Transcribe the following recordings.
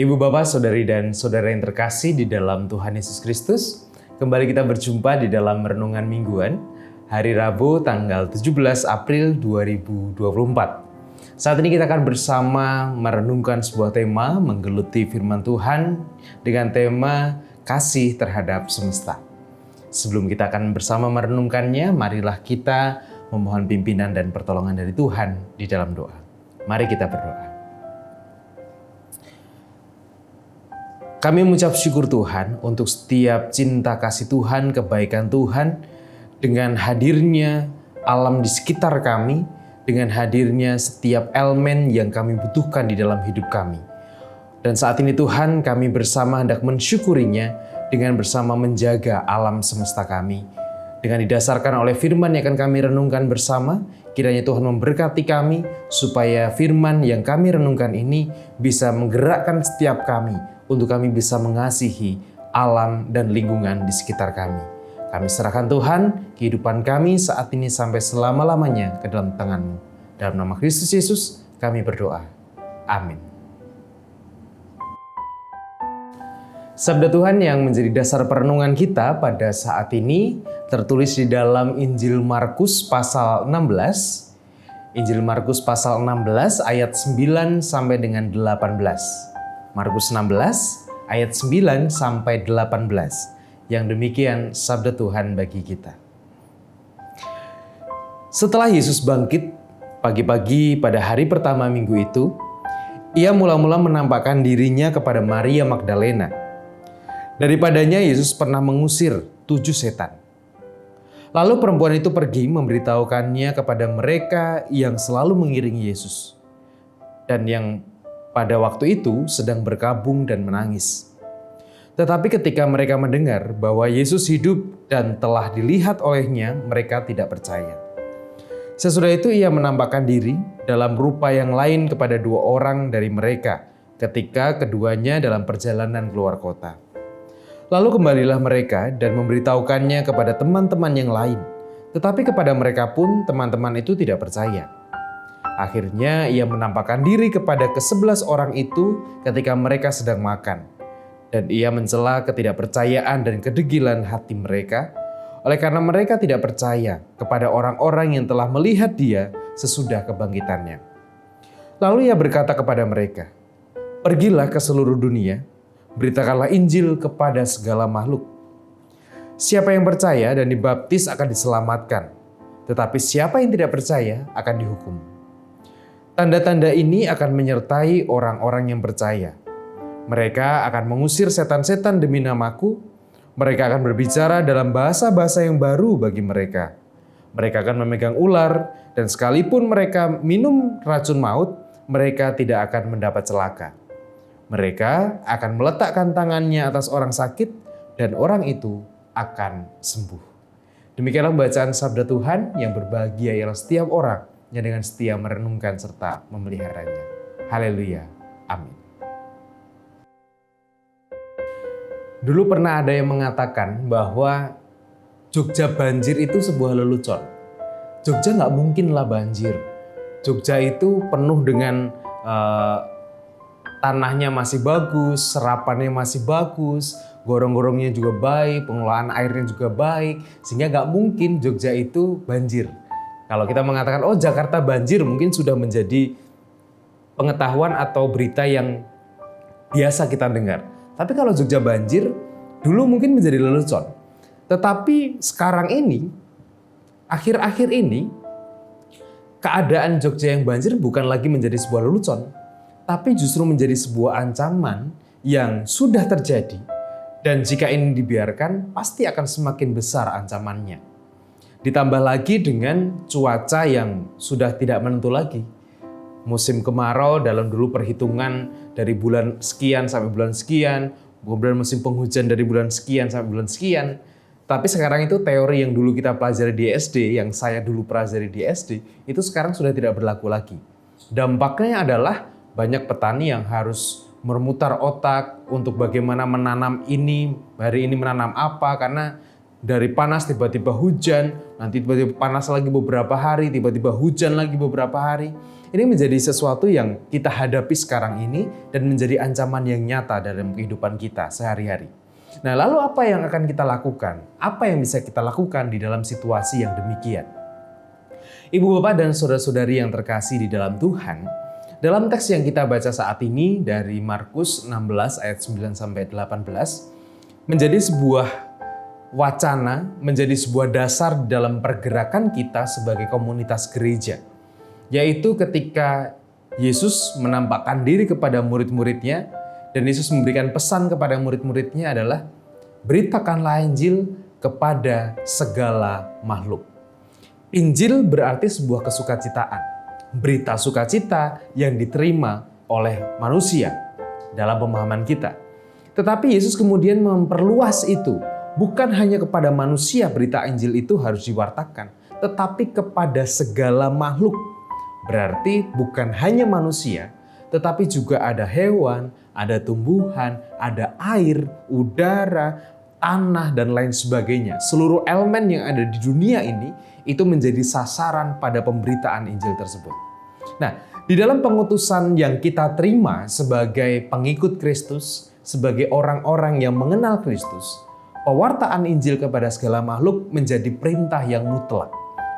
Ibu, Bapak, Saudari, dan Saudara yang terkasih di dalam Tuhan Yesus Kristus, kembali kita berjumpa di dalam Renungan Mingguan, hari Rabu tanggal 17 April 2024. Saat ini kita akan bersama merenungkan sebuah tema, menggeluti firman Tuhan dengan tema kasih terhadap semesta. Sebelum kita akan bersama merenungkannya, marilah kita memohon pimpinan dan pertolongan dari Tuhan di dalam doa. Mari kita berdoa. Kami mengucap syukur Tuhan untuk setiap cinta kasih Tuhan, kebaikan Tuhan, dengan hadirnya alam di sekitar kami, dengan hadirnya setiap elemen yang kami butuhkan di dalam hidup kami. Dan saat ini Tuhan, kami bersama hendak mensyukurinya dengan bersama menjaga alam semesta kami. Dengan didasarkan oleh firman yang akan kami renungkan bersama, kiranya Tuhan memberkati kami supaya firman yang kami renungkan ini bisa menggerakkan setiap kami untuk kami bisa mengasihi alam dan lingkungan di sekitar kami. Kami serahkan Tuhan kehidupan kami saat ini sampai selama-lamanya ke dalam tangan-Mu. Dalam nama Kristus Yesus kami berdoa. Amin. Sabda Tuhan yang menjadi dasar perenungan kita pada saat ini tertulis di dalam Injil Markus pasal 16. Injil Markus pasal 16 ayat 9 sampai dengan 18. Markus 16 ayat 9 sampai 18. Yang demikian sabda Tuhan bagi kita. Setelah Yesus bangkit pagi-pagi pada hari pertama minggu itu, ia mula-mula menampakkan dirinya kepada Maria Magdalena. Daripadanya Yesus pernah mengusir 7 setan. Lalu perempuan itu pergi memberitahukannya kepada mereka yang selalu mengiringi Yesus dan yang pada waktu itu sedang berkabung dan menangis. Tetapi ketika mereka mendengar bahwa Yesus hidup dan telah dilihat olehnya, mereka tidak percaya. Sesudah itu ia menampakkan diri dalam rupa yang lain kepada 2 orang dari mereka ketika keduanya dalam perjalanan keluar kota. Lalu kembalilah mereka dan memberitahukannya kepada teman-teman yang lain. Tetapi kepada mereka pun teman-teman itu tidak percaya. Akhirnya ia menampakkan diri kepada ke-11 orang itu ketika mereka sedang makan. Dan ia mencela ketidakpercayaan dan kedegilan hati mereka, oleh karena mereka tidak percaya kepada orang-orang yang telah melihat dia sesudah kebangkitannya. Lalu ia berkata kepada mereka, "Pergilah ke seluruh dunia, beritakanlah Injil kepada segala makhluk. Siapa yang percaya dan dibaptis akan diselamatkan, tetapi siapa yang tidak percaya akan dihukum. Tanda-tanda ini akan menyertai orang-orang yang percaya. Mereka akan mengusir setan-setan demi namaku. Mereka akan berbicara dalam bahasa-bahasa yang baru bagi mereka. Mereka akan memegang ular, dan sekalipun mereka minum racun maut, mereka tidak akan mendapat celaka. Mereka akan meletakkan tangannya atas orang sakit, dan orang itu akan sembuh." Demikianlah bacaan sabda Tuhan. Yang berbahagia ialah setiap orang yang dengan setia merenungkan serta memeliharanya. Haleluya. Amin. Dulu pernah ada yang mengatakan bahwa Jogja banjir itu sebuah lelucon. Jogja nggak mungkinlah banjir. Jogja itu penuh dengan tanahnya masih bagus, serapannya masih bagus, gorong-gorongnya juga baik, pengelolaan airnya juga baik, sehingga nggak mungkin Jogja itu banjir. Kalau kita mengatakan, oh Jakarta banjir, mungkin sudah menjadi pengetahuan atau berita yang biasa kita dengar. Tapi kalau Jogja banjir, dulu mungkin menjadi lelucon. Tetapi sekarang ini, akhir-akhir ini, keadaan Jogja yang banjir bukan lagi menjadi sebuah lelucon, tapi justru menjadi sebuah ancaman yang sudah terjadi. Dan jika ini dibiarkan, pasti akan semakin besar ancamannya. Ditambah lagi dengan cuaca yang sudah tidak menentu lagi. Musim kemarau dalam dulu perhitungan dari bulan sekian sampai bulan sekian, kemudian musim penghujan dari bulan sekian sampai bulan sekian. Tapi sekarang itu teori yang dulu kita pelajari di SD, yang saya dulu pelajari di SD, itu sekarang sudah tidak berlaku lagi. Dampaknya adalah banyak petani yang harus memutar otak untuk bagaimana menanam ini, hari ini menanam apa, karena Dari panas tiba-tiba hujan, nanti tiba-tiba panas lagi beberapa hari, tiba-tiba hujan lagi beberapa hari. Ini menjadi sesuatu yang kita hadapi sekarang ini dan menjadi ancaman yang nyata dalam kehidupan kita sehari-hari. Nah, lalu apa yang akan kita lakukan? Apa yang bisa kita lakukan di dalam situasi yang demikian? Ibu bapak dan saudara-saudari yang terkasih di dalam Tuhan, dalam teks yang kita baca saat ini dari Markus 16 ayat 9 sampai 18 menjadi sebuah wacana, menjadi sebuah dasar dalam pergerakan kita sebagai komunitas gereja. Yaitu ketika Yesus menampakkan diri kepada murid-muridnya dan Yesus memberikan pesan kepada murid-muridnya adalah beritakanlah Injil kepada segala makhluk. Injil berarti sebuah kesukacitaan, berita sukacita yang diterima oleh manusia dalam pemahaman kita. Tetapi Yesus kemudian memperluas itu. Bukan hanya kepada manusia berita Injil itu harus diwartakan, tetapi kepada segala makhluk. Berarti bukan hanya manusia, tetapi juga ada hewan, ada tumbuhan, ada air, udara, tanah, dan lain sebagainya. Seluruh elemen yang ada di dunia ini itu menjadi sasaran pada pemberitaan Injil tersebut. Nah, di dalam pengutusan yang kita terima sebagai pengikut Kristus, sebagai orang-orang yang mengenal Kristus, pewartaan Injil kepada segala makhluk menjadi perintah yang mutlak,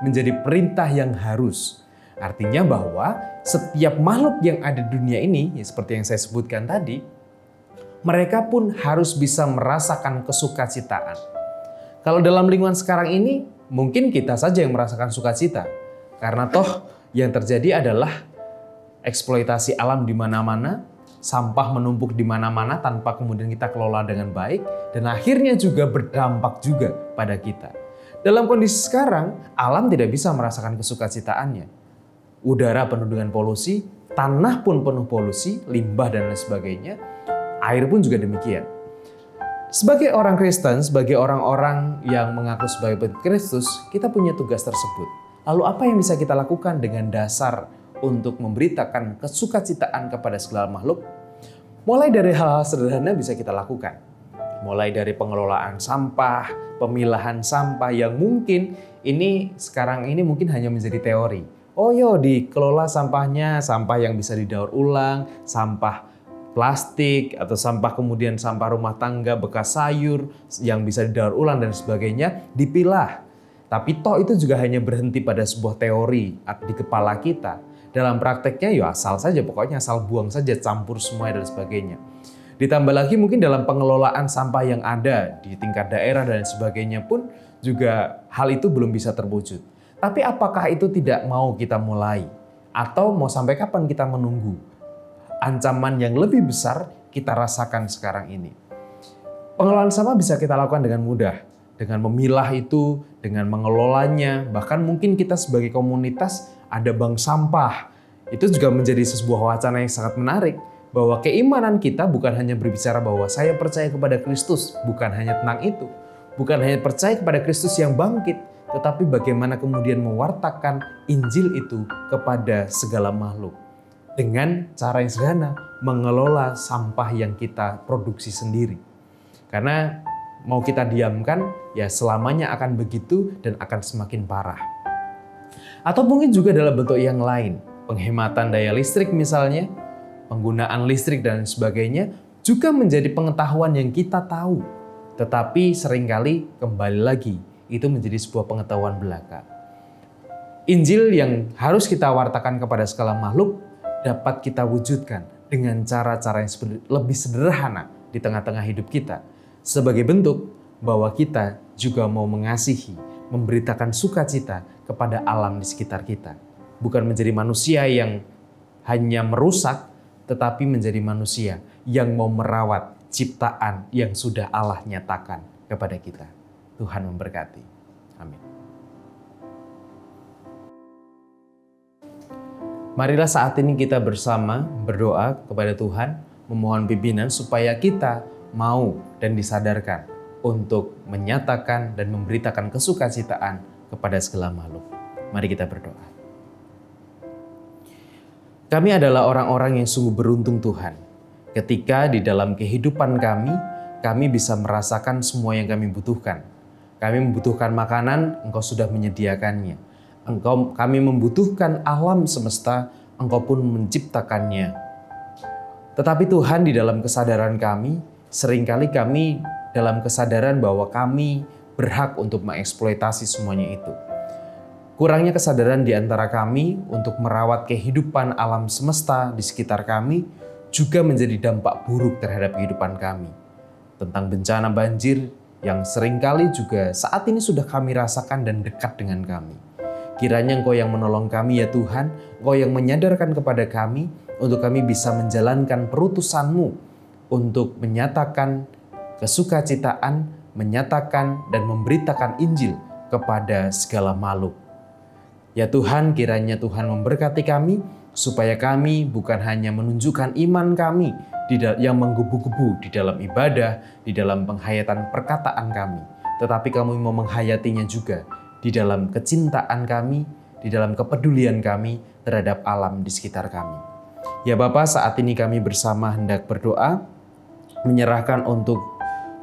menjadi perintah yang harus. Artinya bahwa setiap makhluk yang ada di dunia ini, ya seperti yang saya sebutkan tadi, mereka pun harus bisa merasakan kesukacitaan. Kalau dalam lingkungan sekarang ini, mungkin kita saja yang merasakan sukacita. Karena toh yang terjadi adalah eksploitasi alam di mana-mana, sampah menumpuk di mana-mana tanpa kemudian kita kelola dengan baik, dan akhirnya juga berdampak juga pada kita. Dalam kondisi sekarang, alam tidak bisa merasakan kesukacitaannya. Udara penuh dengan polusi, tanah pun penuh polusi, limbah dan lain sebagainya, air pun juga demikian. Sebagai orang Kristen, sebagai orang-orang yang mengaku sebagai pengikut Kristus, kita punya tugas tersebut. Lalu apa yang bisa kita lakukan dengan dasar untuk memberitakan kesukacitaan kepada segala makhluk? Mulai dari hal-hal sederhana bisa kita lakukan. Mulai dari pengelolaan sampah, pemilahan sampah yang mungkin ini sekarang ini mungkin hanya menjadi teori. Oh yo, dikelola sampahnya, sampah yang bisa didaur ulang, sampah plastik atau sampah kemudian sampah rumah tangga, bekas sayur yang bisa didaur ulang dan sebagainya dipilah. Tapi toh itu juga hanya berhenti pada sebuah teori di kepala kita. Dalam prakteknya ya asal saja, pokoknya asal buang saja, campur semua dan sebagainya. Ditambah lagi mungkin dalam pengelolaan sampah yang ada di tingkat daerah dan sebagainya pun juga hal itu belum bisa terwujud. Tapi apakah itu tidak mau kita mulai? Atau mau sampai kapan kita menunggu? Ancaman yang lebih besar kita rasakan sekarang ini. Pengelolaan sampah bisa kita lakukan dengan mudah. Dengan memilah itu, dengan mengelolanya, bahkan mungkin kita sebagai komunitas ada bank sampah. Itu juga menjadi sebuah wacana yang sangat menarik. Bahwa keimanan kita bukan hanya berbicara bahwa saya percaya kepada Kristus. Bukan hanya tentang itu. Bukan hanya percaya kepada Kristus yang bangkit. Tetapi bagaimana kemudian mewartakan Injil itu kepada segala makhluk. Dengan cara yang sederhana, mengelola sampah yang kita produksi sendiri. Karena mau kita diamkan, ya selamanya akan begitu dan akan semakin parah. Atau mungkin juga dalam bentuk yang lain, penghematan daya listrik misalnya, penggunaan listrik dan sebagainya, juga menjadi pengetahuan yang kita tahu. Tetapi seringkali kembali lagi, itu menjadi sebuah pengetahuan belaka. Injil yang harus kita wartakan kepada segala makhluk, dapat kita wujudkan dengan cara-cara yang lebih sederhana di tengah-tengah hidup kita. Sebagai bentuk bahwa kita juga mau mengasihi, memberitakan sukacita kepada alam di sekitar kita. Bukan menjadi manusia yang hanya merusak, tetapi menjadi manusia yang mau merawat ciptaan yang sudah Allah nyatakan kepada kita. Tuhan memberkati. Amin. Marilah saat ini kita bersama berdoa kepada Tuhan, memohon pimpinan supaya kita mau dan disadarkan untuk menyatakan dan memberitakan kesukacitaan kepada segala makhluk. Mari kita berdoa. Kami adalah orang-orang yang sungguh beruntung Tuhan. Ketika di dalam kehidupan kami bisa merasakan semua yang kami butuhkan. Kami membutuhkan makanan, Engkau sudah menyediakannya. Kami membutuhkan alam semesta, Engkau pun menciptakannya. Tetapi Tuhan, di dalam kesadaran kami, seringkali kami dalam kesadaran bahwa kami berhak untuk mengeksploitasi semuanya itu. Kurangnya kesadaran di antara kami untuk merawat kehidupan alam semesta di sekitar kami juga menjadi dampak buruk terhadap kehidupan kami. Tentang bencana banjir yang seringkali juga saat ini sudah kami rasakan dan dekat dengan kami. Kiranya Engkau yang menolong kami ya Tuhan, Engkau yang menyadarkan kepada kami untuk kami bisa menjalankan perutusan-Mu untuk menyatakan kesukacitaan, menyatakan dan memberitakan Injil kepada segala makhluk. Ya Tuhan, kiranya Tuhan memberkati kami supaya kami bukan hanya menunjukkan iman kami yang menggebu-gebu di dalam ibadah, di dalam penghayatan perkataan kami, tetapi kami mau menghayatinya juga di dalam kecintaan kami, di dalam kepedulian kami terhadap alam di sekitar kami. Ya Bapa, saat ini kami bersama hendak berdoa, menyerahkan untuk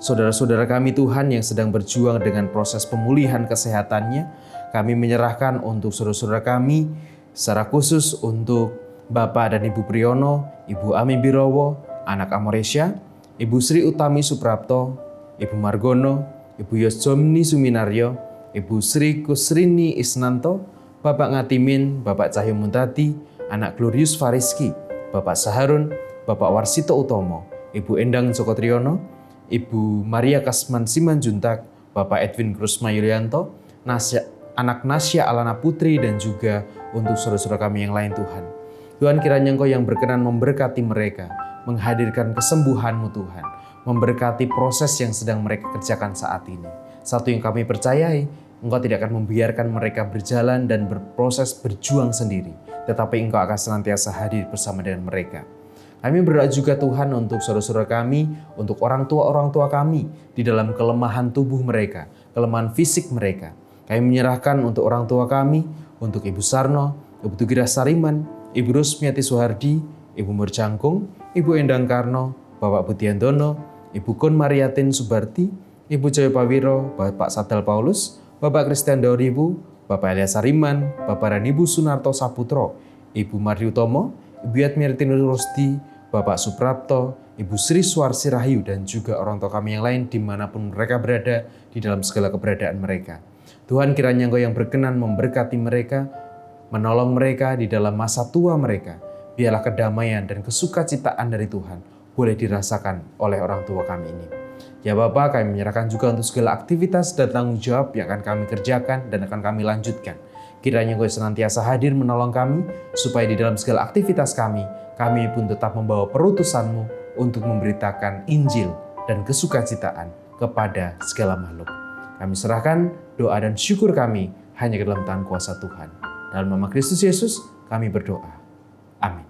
saudara-saudara kami Tuhan yang sedang berjuang dengan proses pemulihan kesehatannya. Kami menyerahkan untuk saudara-saudara kami, secara khusus untuk Bapak dan Ibu Priyono, Ibu Ami Birowo, Anak Amoresya, Ibu Sri Utami Suprapto, Ibu Margono, Ibu Yosjomni Suminaryo, Ibu Sri Kusrini Isnanto, Bapak Ngatimin, Bapak Cahyo Muntadi, Anak Glorius Fariski, Bapak Saharun, Bapak Warsito Utomo, Ibu Endang Joko Triyono, Ibu Maria Kasman Simanjuntak, Bapak Edwin Krusma Yulianto, Anak Nasya Alana Putri, dan juga untuk saudara-saudara kami yang lain Tuhan. Tuhan, kiranya Engkau yang berkenan memberkati mereka, menghadirkan kesembuhan-Mu Tuhan, memberkati proses yang sedang mereka kerjakan saat ini. Satu yang kami percayai, Engkau tidak akan membiarkan mereka berjalan dan berproses berjuang sendiri, tetapi Engkau akan senantiasa hadir bersama dengan mereka. Kami berdoa juga Tuhan untuk saudara-saudara kami, untuk orang tua kami di dalam kelemahan tubuh mereka, kelemahan fisik mereka. Kami menyerahkan untuk orang tua kami, untuk Ibu Sarno, Ibu Tugira Sariman, Ibu Rusmiati Suhardi, Ibu Murjangkung, Ibu Endang Karno, Bapak Budiantono, Ibu Kun Mariatin Subarti, Ibu Joyo Pawiro, Bapak Sadal Paulus, Bapak Christian Dauribu, Bapak Elias Sariman, Bapak dan Ibu Sunarto Saputro, Ibu Mardiutomo, Ibu Yatmirtin Rusdi, Bapak Suprapto, Ibu Sri Suarsi Rahayu, dan juga orang tua kami yang lain dimanapun mereka berada di dalam segala keberadaan mereka. Tuhan, kiranya Engkau yang berkenan memberkati mereka, menolong mereka di dalam masa tua mereka. Biarlah kedamaian dan kesukacitaan dari Tuhan boleh dirasakan oleh orang tua kami ini. Ya Bapa, kami menyerahkan juga untuk segala aktivitas dan tanggung jawab yang akan kami kerjakan dan akan kami lanjutkan. Kiranya Engkau senantiasa hadir menolong kami, supaya di dalam segala aktivitas kami pun tetap membawa perutusan-Mu untuk memberitakan Injil dan kesukacitaan kepada segala makhluk. Kami serahkan doa dan syukur kami hanya ke dalam tangan kuasa Tuhan. Dalam nama Kristus Yesus kami berdoa. Amin.